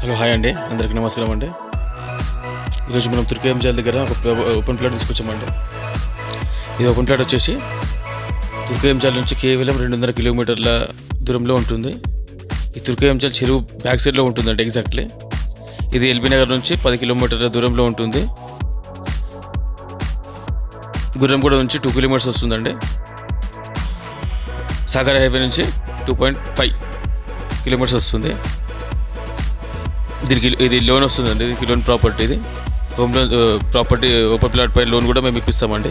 Hello hi అండి, అందరికీ నమస్కారం అండి. ఈరోజు మనం తుర్కేంజల్ దగ్గర ఒక ఓపెన్ ప్లాట్ తీసుకొచ్చామండి. ఇది ఓపెన్ ప్లాట్ వచ్చేసి తుర్కేంజల్ నుంచి కేవలం 200 కిలోమీటర్ల దూరంలో ఉంటుంది. ఈ తుర్కేంజల్ చెరువు బ్యాక్ సైడ్లో ఉంటుందండి ఎగ్జాక్ట్లీ. ఇది ఎల్బీ నగర్ నుంచి 10 కిలోమీటర్ల దూరంలో ఉంటుంది. గుర్రంగూడ నుంచి 2 కిలోమీటర్స్ వస్తుందండి. సాగర్ హైవే నుంచి 2.5 కిలోమీటర్స్ వస్తుంది. దీనికి ఇది లోన్ వస్తుందండి. దీనికి లోన్ ప్రాపర్టీ, ఇది home loan property open plot పైన లోన్ కూడా మేము ఇప్పిస్తామండి.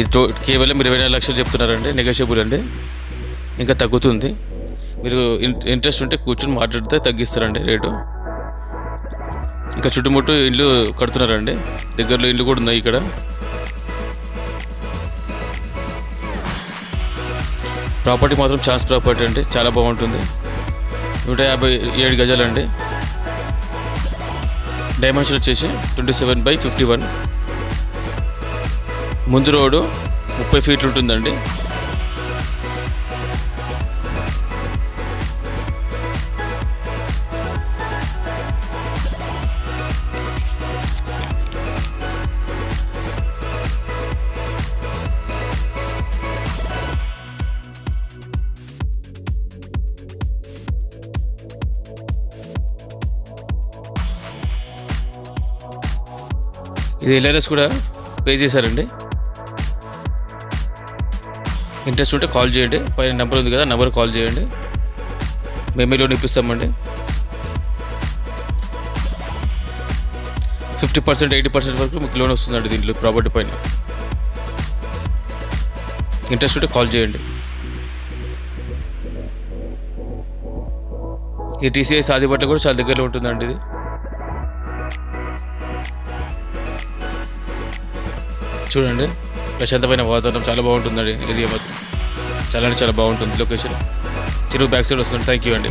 ఇది కేవలం 24 లక్షలు చెప్తున్నారండి. నెగోషియబుల్ అండి, ఇంకా తగ్గుతుంది. మీరు ఇంట్రెస్ట్ ఉంటే కూర్చొని మాట్లాడితే తగ్గిస్తారండి రేటు. ఇంకా చుట్టుముట్టు ఇల్లు కడుతున్నారండి, దగ్గరలో ఇల్లు కూడా ఉన్నాయి ఇక్కడ. ప్రాపర్టీ మాత్రం ఛాన్స్ ప్రాపర్టీ అండి, చాలా బాగుంటుంది. 157 గజాలండి. డైమెన్షన్ వచ్చేసి 27/51. ముందు రోడ్డు 30 ఫీట్లు ఉంటుందండి. ఇది ఎల్ఆర్ఎస్ కూడా పే చేశారండి. ఇంట్రెస్ట్ ఉంటే కాల్ చేయండి, పైన నెంబర్ ఉంది కదా, నెంబర్ కాల్ చేయండి. మేమే లోన్ ఇప్పిస్తామండి. 50%, 80% వరకు మీకు లోన్ వస్తుందండి దీంట్లో ప్రాపర్టీ పైన. ఇంట్రెస్ట్ ఉంటే కాల్ చేయండి. ఈ టీసీఐ సాదిపట్ల కూడా చాలా దగ్గరలో ఉంటుందండి. ఇది చూడండి, ప్రశాంతమైన వాతావరణం, చాలా బాగుంటుందండి. ఏరియా మాత్రం చాలా అంటే చాలా బాగుంటుంది. లొకేషన్ చెరువు బ్యాక్ సైడ్ వస్తుంది. థ్యాంక్ యూ అండి.